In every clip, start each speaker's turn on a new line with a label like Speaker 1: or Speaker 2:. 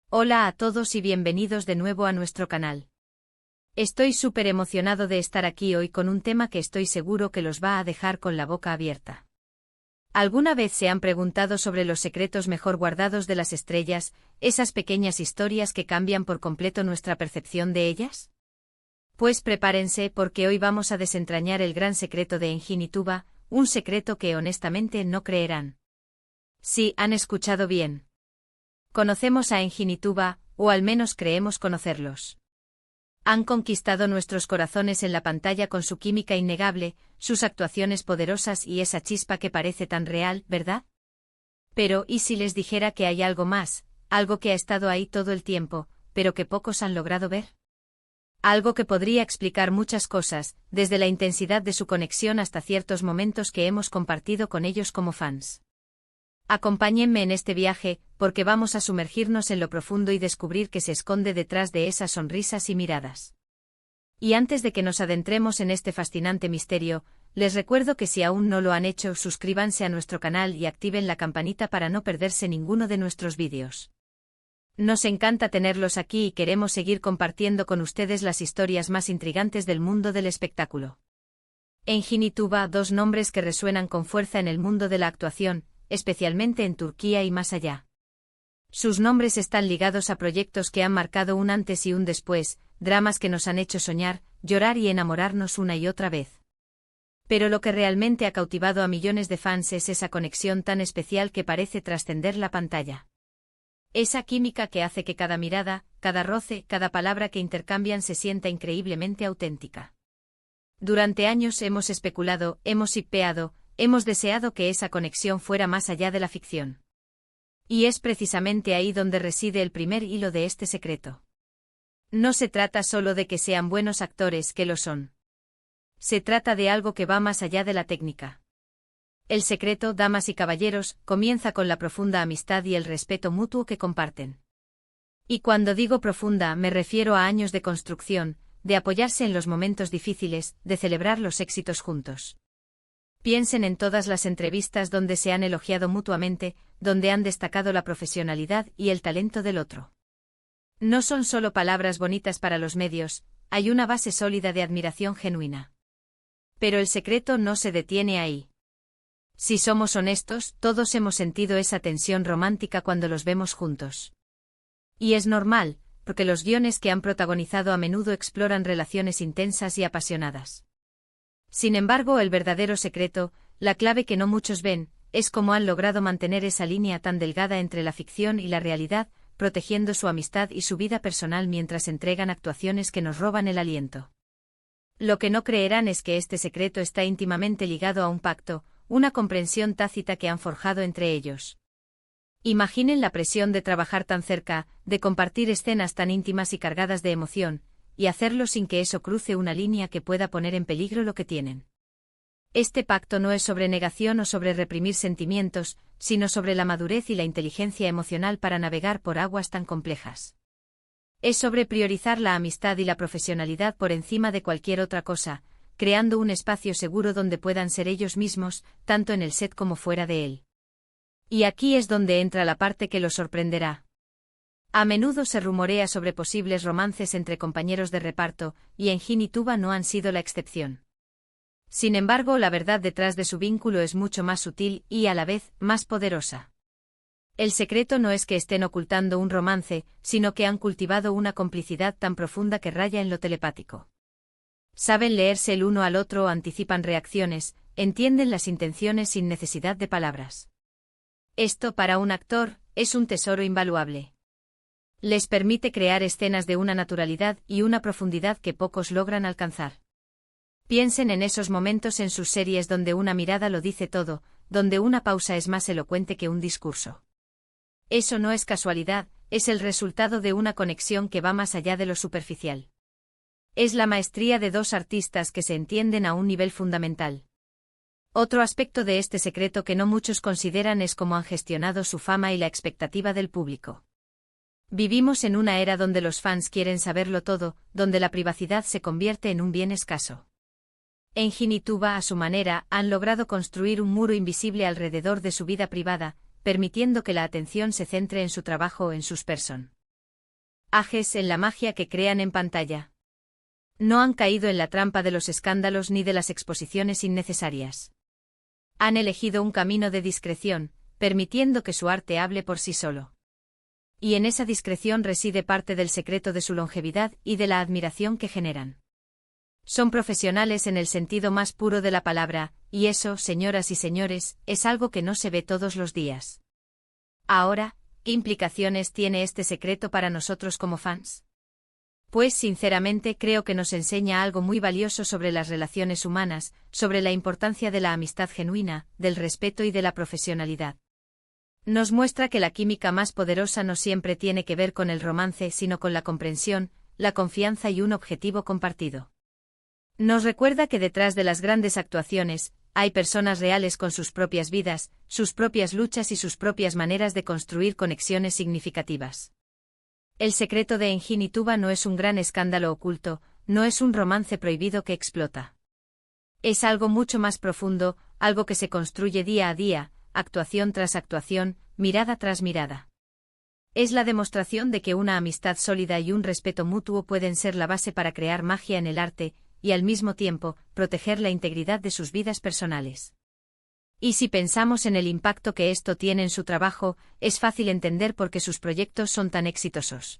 Speaker 1: Hola a todos y bienvenidos de nuevo a nuestro canal. Estoy súper emocionado de estar aquí hoy con un tema que estoy seguro que los va a dejar con la boca abierta. ¿Alguna vez se han preguntado sobre los secretos mejor guardados de las estrellas, esas pequeñas historias que cambian por completo nuestra percepción de ellas? Pues prepárense porque hoy vamos a desentrañar el gran secreto de Enginituba, un secreto que honestamente no creerán. Sí, han escuchado bien. Conocemos a Enginituba, o al menos creemos conocerlos. Han conquistado nuestros corazones en la pantalla con su química innegable, sus actuaciones poderosas y esa chispa que parece tan real, ¿verdad? Pero, ¿y si les dijera que hay algo más, algo que ha estado ahí todo el tiempo, pero que pocos han logrado ver? Algo que podría explicar muchas cosas, desde la intensidad de su conexión hasta ciertos momentos que hemos compartido con ellos como fans. Acompáñenme en este viaje, porque vamos a sumergirnos en lo profundo y descubrir qué se esconde detrás de esas sonrisas y miradas. Y antes de que nos adentremos en este fascinante misterio, les recuerdo que si aún no lo han hecho, suscríbanse a nuestro canal y activen la campanita para no perderse ninguno de nuestros vídeos. Nos encanta tenerlos aquí y queremos seguir compartiendo con ustedes las historias más intrigantes del mundo del espectáculo. Enginituba, dos nombres que resuenan con fuerza en el mundo de la actuación, especialmente en Turquía y más allá. Sus nombres están ligados a proyectos que han marcado un antes y un después, dramas que nos han hecho soñar, llorar y enamorarnos una y otra vez. Pero lo que realmente ha cautivado a millones de fans es esa conexión tan especial que parece trascender la pantalla. Esa química que hace que cada mirada, cada roce, cada palabra que intercambian se sienta increíblemente auténtica. Durante años hemos especulado, hemos hipeado, hemos deseado que esa conexión fuera más allá de la ficción. Y es precisamente ahí donde reside el primer hilo de este secreto. No se trata solo de que sean buenos actores, que lo son. Se trata de algo que va más allá de la técnica. El secreto, damas y caballeros, comienza con la profunda amistad y el respeto mutuo que comparten. Y cuando digo profunda me refiero a años de construcción, de apoyarse en los momentos difíciles, de celebrar los éxitos juntos. Piensen en todas las entrevistas donde se han elogiado mutuamente, donde han destacado la profesionalidad y el talento del otro. No son solo palabras bonitas para los medios, hay una base sólida de admiración genuina. Pero el secreto no se detiene ahí. Si somos honestos, todos hemos sentido esa tensión romántica cuando los vemos juntos. Y es normal, porque los guiones que han protagonizado a menudo exploran relaciones intensas y apasionadas. Sin embargo, el verdadero secreto, la clave que no muchos ven, es cómo han logrado mantener esa línea tan delgada entre la ficción y la realidad, protegiendo su amistad y su vida personal mientras entregan actuaciones que nos roban el aliento. Lo que no creerán es que este secreto está íntimamente ligado a un pacto, una comprensión tácita que han forjado entre ellos. Imaginen la presión de trabajar tan cerca, de compartir escenas tan íntimas y cargadas de emoción, y hacerlo sin que eso cruce una línea que pueda poner en peligro lo que tienen. Este pacto no es sobre negación o sobre reprimir sentimientos, sino sobre la madurez y la inteligencia emocional para navegar por aguas tan complejas. Es sobre priorizar la amistad y la profesionalidad por encima de cualquier otra cosa, creando un espacio seguro donde puedan ser ellos mismos, tanto en el set como fuera de él. Y aquí es donde entra la parte que los sorprenderá. A menudo se rumorea sobre posibles romances entre compañeros de reparto, y Enginituba no han sido la excepción. Sin embargo, la verdad detrás de su vínculo es mucho más sutil y, a la vez, más poderosa. El secreto no es que estén ocultando un romance, sino que han cultivado una complicidad tan profunda que raya en lo telepático. Saben leerse el uno al otro, anticipan reacciones, entienden las intenciones sin necesidad de palabras. Esto, para un actor, es un tesoro invaluable. Les permite crear escenas de una naturalidad y una profundidad que pocos logran alcanzar. Piensen en esos momentos en sus series donde una mirada lo dice todo, donde una pausa es más elocuente que un discurso. Eso no es casualidad, es el resultado de una conexión que va más allá de lo superficial. Es la maestría de dos artistas que se entienden a un nivel fundamental. Otro aspecto de este secreto que no muchos consideran es cómo han gestionado su fama y la expectativa del público. Vivimos en una era donde los fans quieren saberlo todo, donde la privacidad se convierte en un bien escaso. Enginituba, a su manera, han logrado construir un muro invisible alrededor de su vida privada, permitiendo que la atención se centre en su trabajo o en sus personas. Ajes en la magia que crean en pantalla. No han caído en la trampa de los escándalos ni de las exposiciones innecesarias. Han elegido un camino de discreción, permitiendo que su arte hable por sí solo. Y en esa discreción reside parte del secreto de su longevidad y de la admiración que generan. Son profesionales en el sentido más puro de la palabra, y eso, señoras y señores, es algo que no se ve todos los días. Ahora, ¿qué implicaciones tiene este secreto para nosotros como fans? Pues sinceramente creo que nos enseña algo muy valioso sobre las relaciones humanas, sobre la importancia de la amistad genuina, del respeto y de la profesionalidad. Nos muestra que la química más poderosa no siempre tiene que ver con el romance, sino con la comprensión, la confianza y un objetivo compartido. Nos recuerda que detrás de las grandes actuaciones, hay personas reales con sus propias vidas, sus propias luchas y sus propias maneras de construir conexiones significativas. El secreto de Engin y Tuba no es un gran escándalo oculto, no es un romance prohibido que explota. Es algo mucho más profundo, algo que se construye día a día, actuación tras actuación, mirada tras mirada. Es la demostración de que una amistad sólida y un respeto mutuo pueden ser la base para crear magia en el arte, y al mismo tiempo, proteger la integridad de sus vidas personales. Y si pensamos en el impacto que esto tiene en su trabajo, es fácil entender por qué sus proyectos son tan exitosos.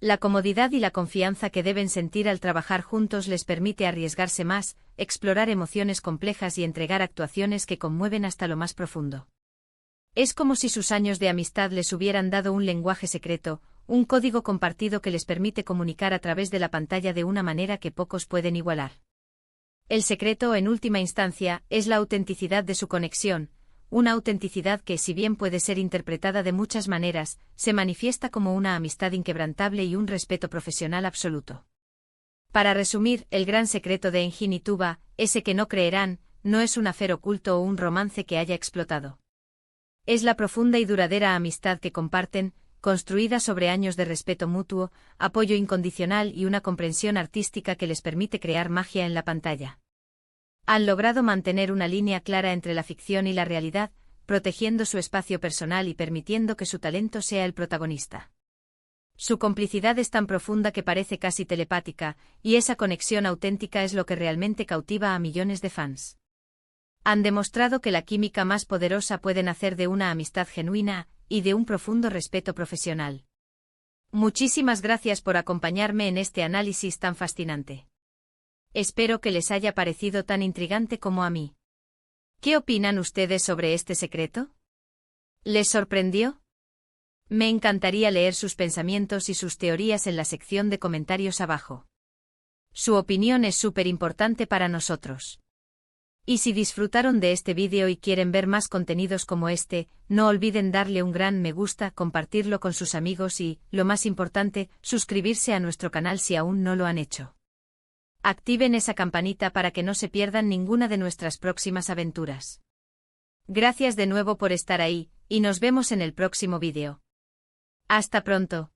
Speaker 1: La comodidad y la confianza que deben sentir al trabajar juntos les permite arriesgarse más, explorar emociones complejas y entregar actuaciones que conmueven hasta lo más profundo. Es como si sus años de amistad les hubieran dado un lenguaje secreto, un código compartido que les permite comunicar a través de la pantalla de una manera que pocos pueden igualar. El secreto, en última instancia, es la autenticidad de su conexión, una autenticidad que, si bien puede ser interpretada de muchas maneras, se manifiesta como una amistad inquebrantable y un respeto profesional absoluto. Para resumir, el gran secreto de Engin y Tuba, ese que no creerán, no es un affair oculto o un romance que haya explotado. Es la profunda y duradera amistad que comparten, construida sobre años de respeto mutuo, apoyo incondicional y una comprensión artística que les permite crear magia en la pantalla. Han logrado mantener una línea clara entre la ficción y la realidad, protegiendo su espacio personal y permitiendo que su talento sea el protagonista. Su complicidad es tan profunda que parece casi telepática, y esa conexión auténtica es lo que realmente cautiva a millones de fans. Han demostrado que la química más poderosa puede nacer de una amistad genuina y de un profundo respeto profesional. Muchísimas gracias por acompañarme en este análisis tan fascinante. Espero que les haya parecido tan intrigante como a mí. ¿Qué opinan ustedes sobre este secreto? ¿Les sorprendió? Me encantaría leer sus pensamientos y sus teorías en la sección de comentarios abajo. Su opinión es súper importante para nosotros. Y si disfrutaron de este vídeo y quieren ver más contenidos como este, no olviden darle un gran me gusta, compartirlo con sus amigos y, lo más importante, suscribirse a nuestro canal si aún no lo han hecho. Activen esa campanita para que no se pierdan ninguna de nuestras próximas aventuras. Gracias de nuevo por estar ahí, y nos vemos en el próximo vídeo. Hasta pronto.